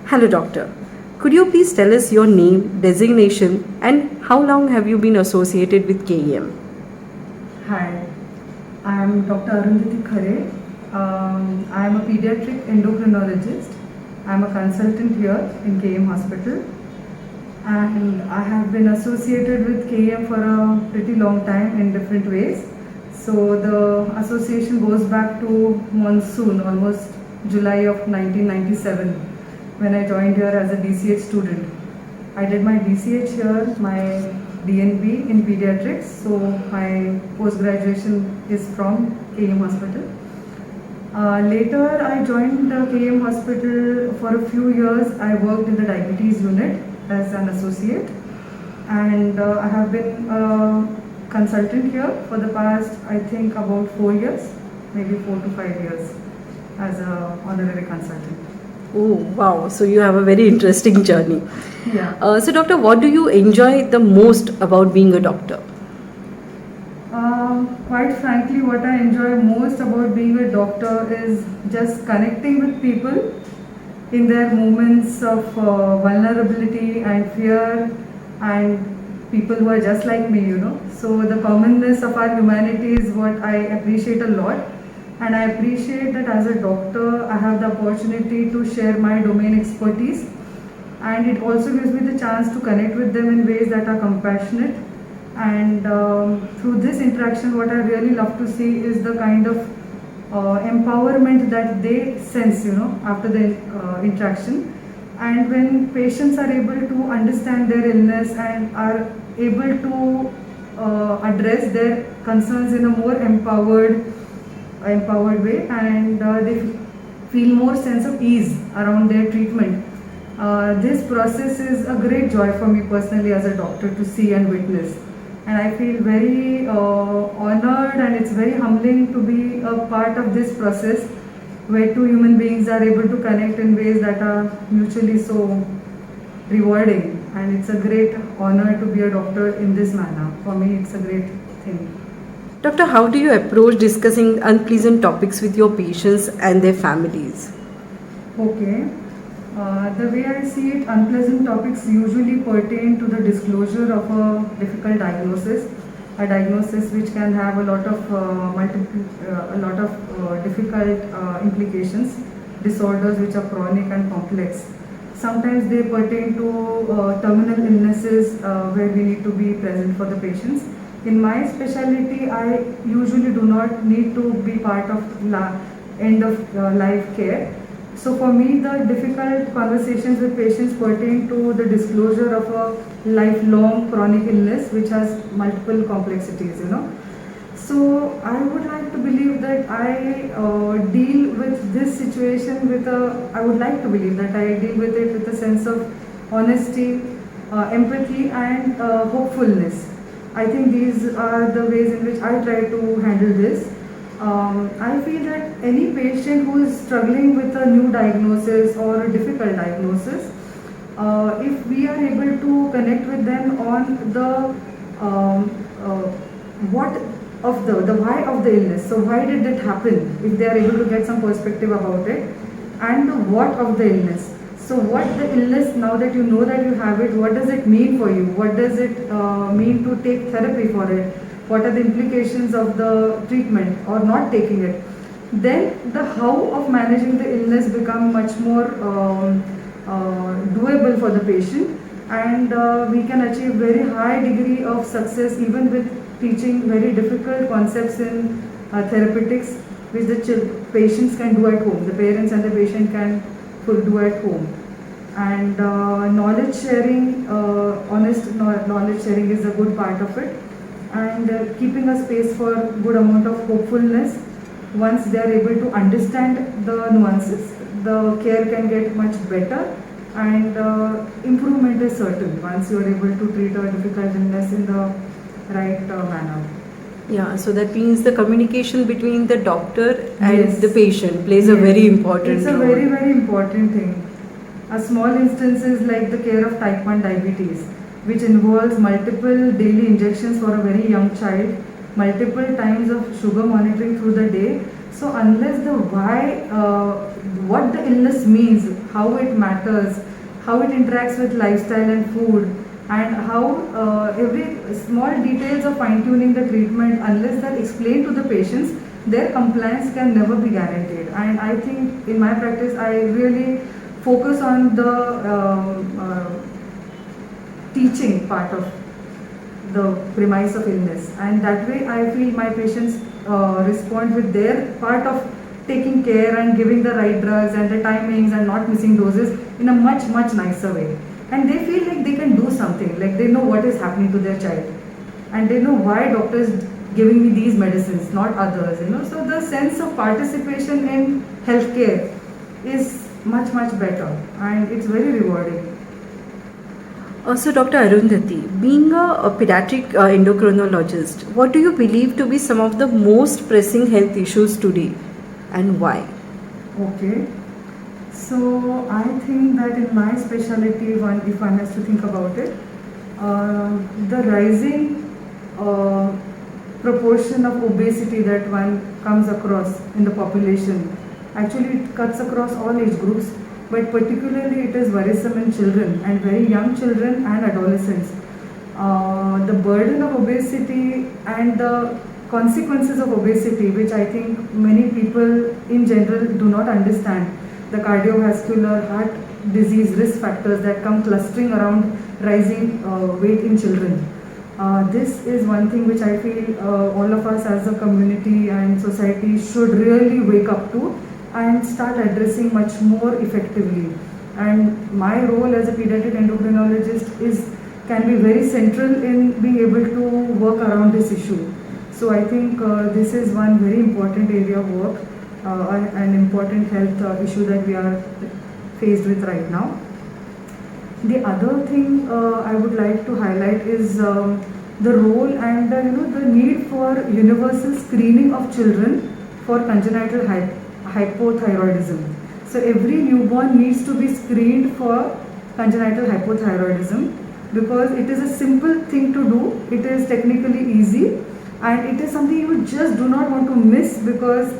Hello, doctor. Could you please tell us your name, designation, and how long have you been associated with KEM? Hi, I am Dr. Arundhatee Khare. I am a pediatric endocrinologist. I am a consultant here in KM Hospital, and I have been associated with KM for a pretty long time in different ways. So the association goes back to monsoon, almost July of 1997, when I joined here as a DCH student. I did my DCH here, my DNB in pediatrics, so my post graduation is from KM Hospital. Later, I joined KM Hospital for a few years. I worked in the diabetes unit as an associate, and I have been a consultant here for the past, I think, about 4 years, maybe 4 to 5 years as an honorary consultant. Oh, wow. So you have a very interesting journey. Yeah. So, doctor, what do you enjoy the most about being a doctor? Quite frankly, what I enjoy most about being a doctor is just connecting with people in their moments of vulnerability and fear, and people who are just like me, you know. So the commonness of our humanity is what I appreciate a lot, and I appreciate that as a doctor I have the opportunity to share my domain expertise, and it also gives me the chance to connect with them in ways that are compassionate. And through this interaction, what I really love to see is the kind of empowerment that they sense, you know, after the interaction. And when patients are able to understand their illness and are able to address their concerns in a more empowered way, and they feel more sense of ease around their treatment. This process is a great joy for me personally as a doctor to see and witness. And I feel very honored, and it's very humbling to be a part of this process where two human beings are able to connect in ways that are mutually so rewarding. And it's a great honor to be a doctor in this manner. For me, it's a great thing. Doctor, how do you approach discussing unpleasant topics with your patients and their families? Okay. The way I see it, unpleasant topics usually pertain to the disclosure of a difficult diagnosis, a diagnosis which can have a lot of difficult implications, disorders which are chronic and complex. Sometimes they pertain to terminal illnesses where we need to be present for the patients. In my specialty, I usually do not need to be part of end of life care. So for me, the difficult conversations with patients pertain to the disclosure of a lifelong chronic illness which has multiple complexities, you know. So I would like to believe that I deal with this situation I would like to believe that I deal with it with a sense of honesty, empathy, and hopefulness. I think these are the ways in which I try to handle this. I feel that any patient who is struggling with a new diagnosis or a difficult diagnosis, if we are able to connect with them on the what of the why of the illness, so why did it happen, if they are able to get some perspective about it, and the what of the illness. So what the illness, now that you know that you have it, what does it mean for you? What does it mean to take therapy for it? What are the implications of the treatment or not taking it? Then the how of managing the illness become much more doable for the patient, and we can achieve very high degree of success even with teaching very difficult concepts in therapeutics which the patients can do at home, the parents and the patient can do at home. And knowledge sharing, honest knowledge sharing is a good part of it, and keeping a space for good amount of hopefulness. Once they are able to understand the nuances, the care can get much better, and improvement is certain once you are able to treat a difficult illness in the right manner. Yeah, so that means the communication between the doctor and Yes. the patient plays a very important It's a role. very, very important thing. A small instance is like the care of type 1 diabetes, which involves multiple daily injections for a very young child, multiple times of sugar monitoring through the day. So unless the why what the illness means, how it matters, how it interacts with lifestyle and food, and how every small details of fine tuning the treatment, unless they're explained to the patients, their compliance can never be guaranteed. And I think in my practice, I really focus on the teaching part of the premise of illness, and that way I feel my patients respond with their part of taking care and giving the right drugs and the timings and not missing doses in a much nicer way, and they feel like they can do something, like they know what is happening to their child, and they know why doctor is giving me these medicines, not others, so the sense of participation in healthcare is much better, and it's very rewarding. So, Dr. Arundhati, being a pediatric endocrinologist, what do you believe to be some of the most pressing health issues today and why? Okay, so I think that in my specialty, if one has to think about it, the rising proportion of obesity that one comes across in the population, actually it cuts across all age groups, but particularly it is worrisome in children, and very young children and adolescents. The burden of obesity and the consequences of obesity, which I think many people in general do not understand, the cardiovascular, heart disease risk factors that come clustering around rising weight in children. This is one thing which I feel all of us as a community and society should really wake up to and start addressing much more effectively. And my role as a pediatric endocrinologist can be very central in being able to work around this issue. So I think this is one very important area of work, an important health issue that we are faced with right now. The other thing I would like to highlight is the role and the need for universal screening of children for congenital hypothyroidism. So every newborn needs to be screened for congenital hypothyroidism, because it is a simple thing to do, it is technically easy, and it is something you just do not want to miss, because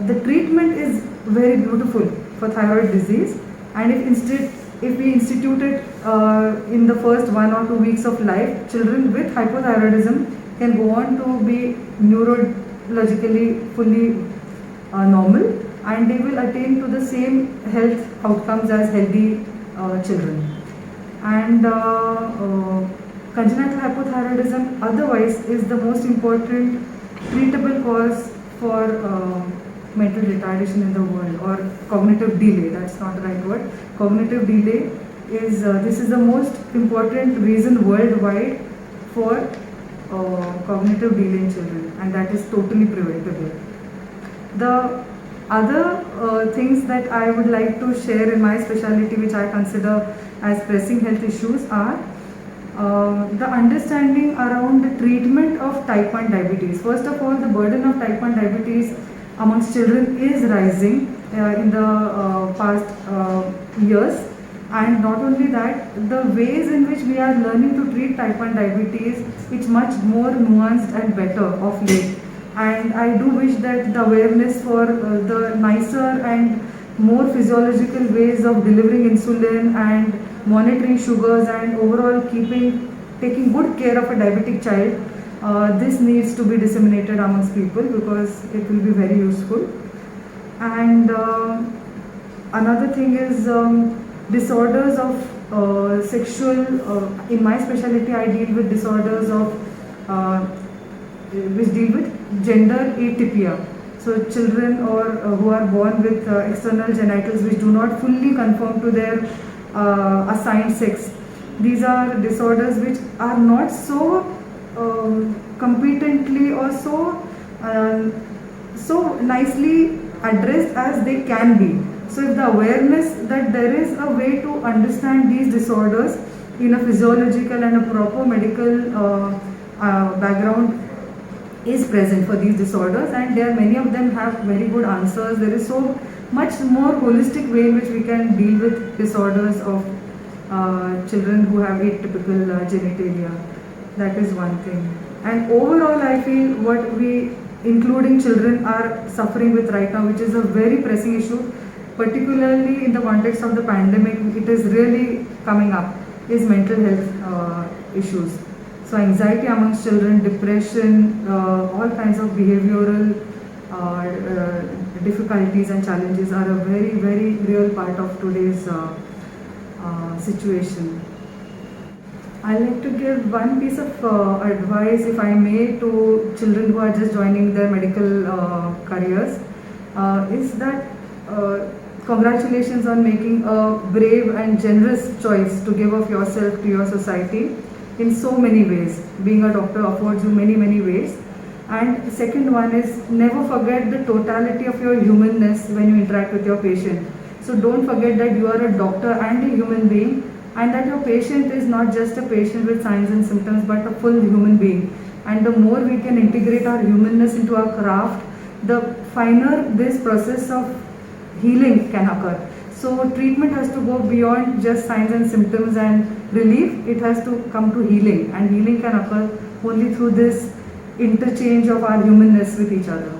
the treatment is very beautiful for thyroid disease, and if we institute it in the first 1 or 2 weeks of life, children with hypothyroidism can go on to be neurologically fully normal, and they will attain to the same health outcomes as healthy children. And congenital hypothyroidism otherwise is the most important treatable cause for mental retardation in the world, or cognitive delay, that's not the right word. Cognitive delay is, this is the most important reason worldwide for cognitive delay in children, and that is totally preventable. The other things that I would like to share in my specialty, which I consider as pressing health issues, are the understanding around the treatment of type 1 diabetes. First of all, the burden of type 1 diabetes amongst children is rising in the past years, and not only that, the ways in which we are learning to treat type 1 diabetes, it's much more nuanced and better of late. And I do wish that the awareness for the nicer and more physiological ways of delivering insulin and monitoring sugars and overall taking good care of a diabetic child, this needs to be disseminated amongst people, because it will be very useful. And another thing is disorders of sexual, in my specialty I deal with disorders of which deal with gender atypia. So children who are born with external genitals which do not fully conform to their assigned sex. These are disorders which are not so competently or so nicely addressed as they can be. So if the awareness that there is a way to understand these disorders in a physiological and a proper medical background is present for these disorders, and many of them have very good answers. There is so much more holistic way in which we can deal with disorders of children who have atypical genitalia. That is one thing. And overall I feel what we including children, are suffering with right now, which is a very pressing issue, particularly in the context of the pandemic. It is really coming up, is mental health issues. So anxiety amongst children, depression, all kinds of behavioral difficulties and challenges are a very, very real part of today's situation. I like to give one piece of advice, if I may, to children who are just joining their medical careers, is that congratulations on making a brave and generous choice to give of yourself to your society in so many ways. Being a doctor affords you many, many ways. And second one is, never forget the totality of your humanness when you interact with your patient. So don't forget that you are a doctor and a human being, and that your patient is not just a patient with signs and symptoms, but a full human being. And the more we can integrate our humanness into our craft, the finer this process of healing can occur. So treatment has to go beyond just signs and symptoms and relief. It has to come to healing, and healing can occur only through this interchange of our humanness with each other.